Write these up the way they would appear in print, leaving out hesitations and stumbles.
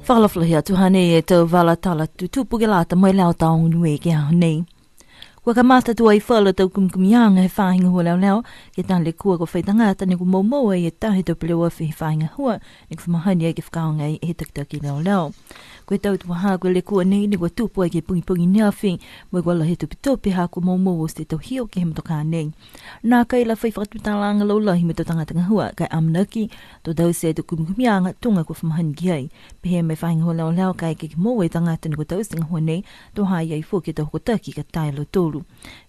Whakalawhalahi atu hane e tau wala tala tu tupu ke lata mai lau taongu nue ke hau nei. Kua ka mata tua i whala tau kumkumianga he whahinga hua lau lau, ke tan le kua ko whaitangata ne ku maumaua i e tahi tau pilewa fi he whahinga hua, ne ku whamahani ai ke whakaonga i he takitaki lau lau. Koe tau tu waha koe le kua nei, ne kua tupu ai ke pungi nea whi, mo kua la he tupi ha ku maumaua o se tau hio ke he matoka nei. Nā kai la whai whakatutalanga lau lahi me tau tangata hua, kai amnaki, tau tau se tau kumkumianga tunga kua whamahani ki ai. Pehe mai whahinga hua lau lau kai ke moa i tangata ne kua tau singa hua nei, tau hai ai fo ke tau hokotaki ka tai lau tolu.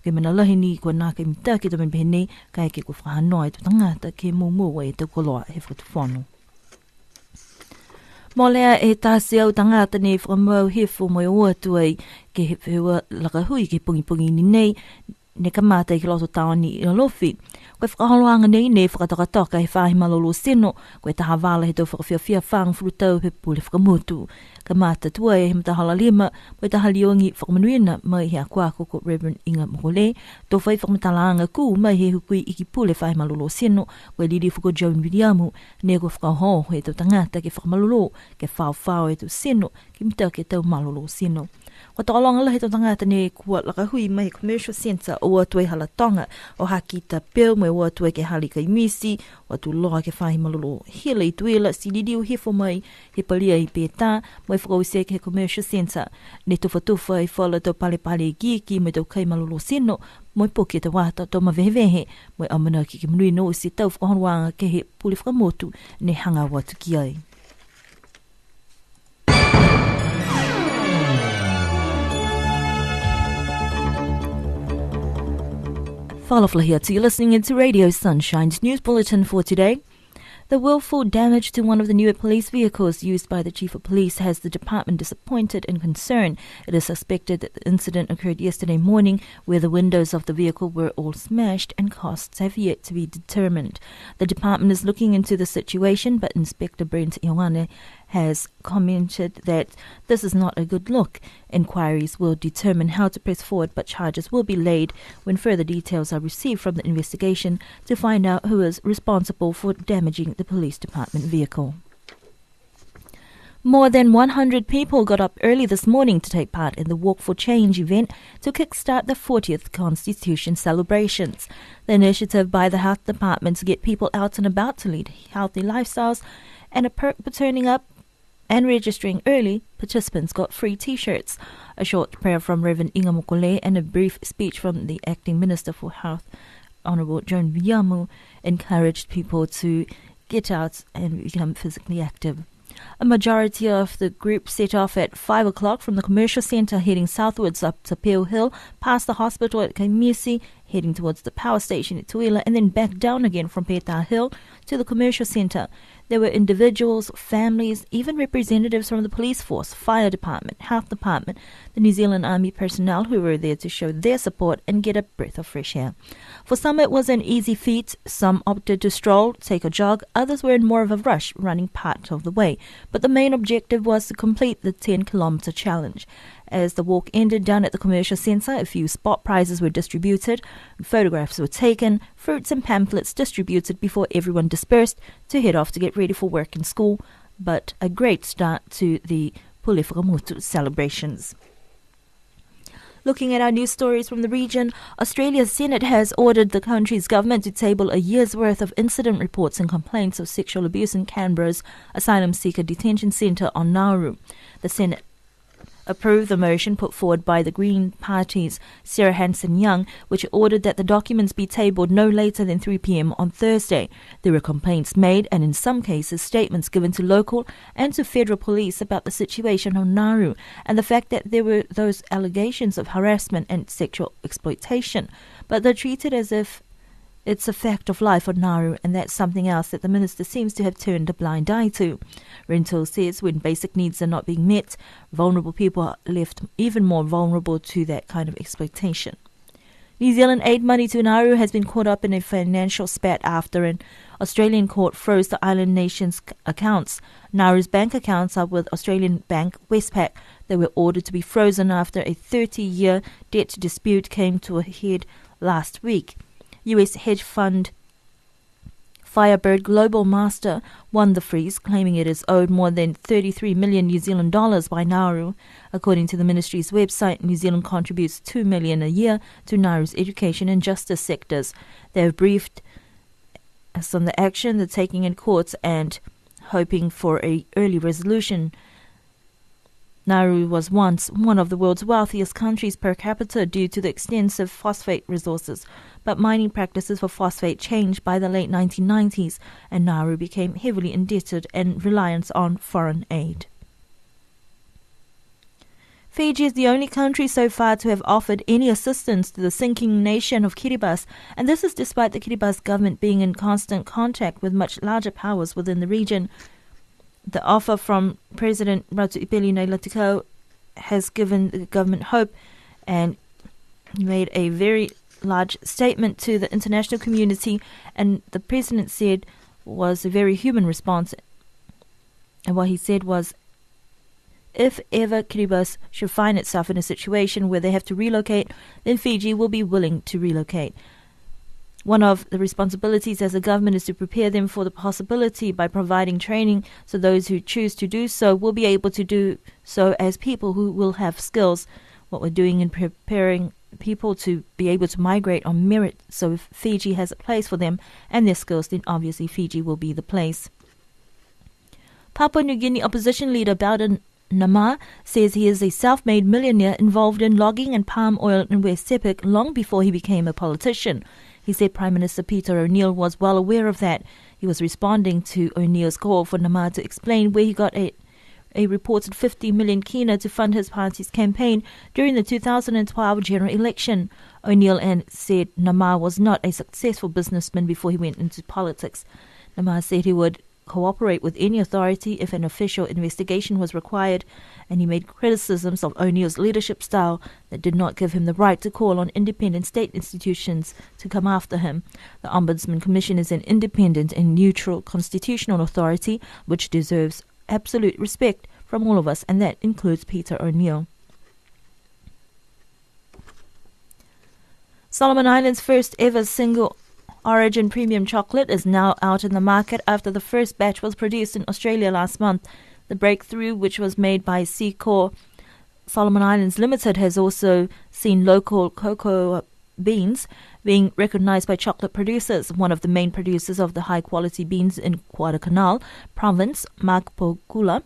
Ke mana lahi ni kua nā kai mita ke tau pehe nei, kai ke kua whahanoa i tau tangata ke maumaua i tau koloa he whakatuwhanu. Mō lea e tāsi au tangata ne whakamau hefo mo i oatu ai ke he whiua lakahui ke pungi ni nei, ne kamata i ke loto taoni i alofi. Koe whakaholoanga nei ne whakatokatoka he whahi malolo seno, koe taha wala he tau whakawhiawhia whang furutau he pule whakamutu. Kamata tua e he matahala lima, koe taha liongi whakamanuina mai he akuako ko Reverend Inga Mokole, tō whai whakamatalaanga ku mai he hukui iki pule whahi malolo seno, koe liri whuko Joan Williamu, ne koe whakahoho he tau tangata ke whakamalolo, ke whao e tau seno, ki mita ke tau malolo seno. Ko takalonga lahi tau tangata ne kua lakahui mai he commercial centre o atuai Halatonga o haki ta peo mai o atuai ke hali kai misi o atu loa ke whahi malolo hila i tuela si lidi o hefo mai he palia i pētā mai whakawise ke he commercial centre ne tufa i whala tau pale i giki mai tau kai malolo seno mai poke te wata tau mawehewehe mai amana ki ke manui no si tau whakahonuanga ke he pule whakamotu ne hanga watu ki ai. Whakalawhalahi atu, you're listening into Radio Sunshine's news bulletin for today. The willful damage to one of the newer police vehicles used by the Chief of Police has the department disappointed and concerned. It is suspected that the incident occurred yesterday morning where the windows of the vehicle were all smashed and costs have yet to be determined. The department is looking into the situation, but Inspector Brent Ioane has commented that this is not a good look. Inquiries will determine how to press forward, but charges will be laid when further details are received from the investigation to find out who is responsible for damaging the police department vehicle. More than 100 people got up early this morning to take part in the Walk for Change event to kickstart the 40th Constitution celebrations. The initiative by the Health Department to get people out and about to lead healthy lifestyles, and a perk for turning up and registering early, participants got free T-shirts. A short prayer from Reverend Inga Mokole and a brief speech from the Acting Minister for Health, Honourable Joan Williamu, encouraged people to get out and become physically active. A majority of the group set off at 5 o'clock from the commercial centre heading southwards up to Peel Hill, past the hospital at Kaimisi, heading towards the power station at Tuila, and then back down again from Peta Hill to the commercial centre. There were individuals, families, even representatives from the police force, fire department, health department, the New Zealand Army personnel who were there to show their support and get a breath of fresh air. For some it was an easy feat, some opted to stroll, take a jog, others were in more of a rush, running part of the way. But the main objective was to complete the 10-kilometre challenge. As the walk ended down at the commercial centre, a few spot prizes were distributed, photographs were taken, fruits and pamphlets distributed before everyone dispersed to head off to get ready for work and school. But a great start to the Pule Whakamotu celebrations. Looking at our news stories from the region, Australia's Senate has ordered the country's government to table a year's worth of incident reports and complaints of sexual abuse in Canberra's asylum seeker detention centre on Nauru. The Senate approved the motion put forward by the Green Party's Sarah Hanson-Young, which ordered that the documents be tabled no later than 3 p.m. on Thursday. There were complaints made and in some cases statements given to local and to federal police about the situation on Nauru and the fact that there were those allegations of harassment and sexual exploitation. But they're treated as if it's a fact of life on Nauru, and that's something else that the minister seems to have turned a blind eye to. Rental says when basic needs are not being met, vulnerable people are left even more vulnerable to that kind of exploitation. New Zealand aid money to Nauru has been caught up in a financial spat after an Australian court froze the island nation's accounts. Nauru's bank accounts are with Australian bank Westpac. They were ordered to be frozen after a 30-year debt dispute came to a head last week. US hedge fund Firebird Global Master won the freeze, claiming it is owed more than 33 million New Zealand dollars by Nauru. According to the ministry's website, New Zealand contributes $2 million a year to Nauru's education and justice sectors. They have briefed us on the action they're taking in courts and hoping for an early resolution. Nauru was once one of the world's wealthiest countries per capita due to the extensive phosphate resources, but mining practices for phosphate changed by the late 1990s, and Nauru became heavily indebted and reliant on foreign aid. Fiji is the only country so far to have offered any assistance to the sinking nation of Kiribati, and this is despite the Kiribati government being in constant contact with much larger powers within the region. The offer from President Ratu Ipeli Ngāi has given the government hope, and made a very large statement to the international community, and the president said was a very human response. And what he said was, if ever Kiribati should find itself in a situation where they have to relocate, then Fiji will be willing to relocate. One of the responsibilities as a government is to prepare them for the possibility by providing training so those who choose to do so will be able to do so as people who will have skills. What we're doing in preparing people to be able to migrate on merit, so if Fiji has a place for them and their skills, then obviously Fiji will be the place. Papua New Guinea opposition leader Bowden Nama says he is a self-made millionaire involved in logging and palm oil in West Sepik long before he became a politician. He said Prime Minister Peter O'Neill was well aware of that. He was responding to O'Neill's call for Nama to explain where he got a reported 50 million kina to fund his party's campaign during the 2012 general election. O'Neill said Nama was not a successful businessman before he went into politics. Nama said he would cooperate with any authority if an official investigation was required, and he made criticisms of O'Neill's leadership style that did not give him the right to call on independent state institutions to come after him. The Ombudsman Commission is an independent and neutral constitutional authority which deserves absolute respect from all of us, and that includes Peter O'Neill. Solomon Islands' first ever single origin premium chocolate is now out in the market after the first batch was produced in Australia last month. The breakthrough, which was made by Seacor Solomon Islands Limited, has also seen local cocoa beans being recognised by chocolate producers. One of the main producers of the high-quality beans in Guadalcanal province, Mark Pokula,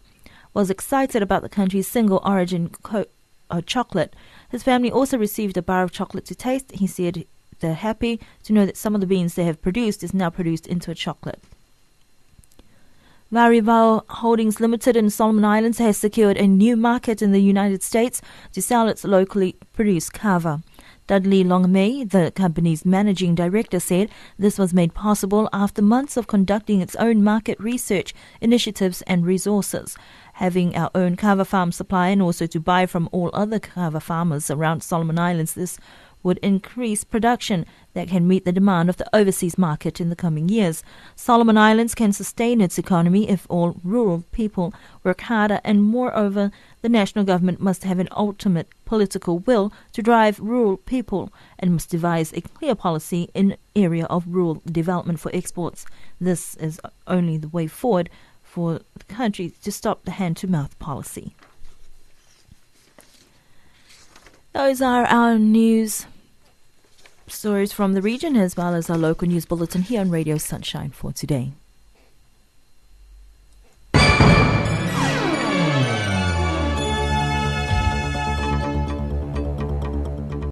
was excited about the country's single origin chocolate. His family also received a bar of chocolate to taste. He said they're happy to know that some of the beans they have produced is now produced into a chocolate. Varivao Holdings Limited in Solomon Islands has secured a new market in the United States to sell its locally produced kava. Dudley Longmay, the company's managing director, said this was made possible after months of conducting its own market research, initiatives and resources. Having our own kava farm supply and also to buy from all other kava farmers around Solomon Islands, this would increase production that can meet the demand of the overseas market in the coming years. Solomon Islands can sustain its economy if all rural people work harder, and moreover, the national government must have an ultimate political will to drive rural people and must devise a clear policy in area of rural development for exports. This is only the way forward for the country to stop the hand-to-mouth policy. Those are our news stories from the region, as well as our local news bulletin here on Radio Sunshine for today.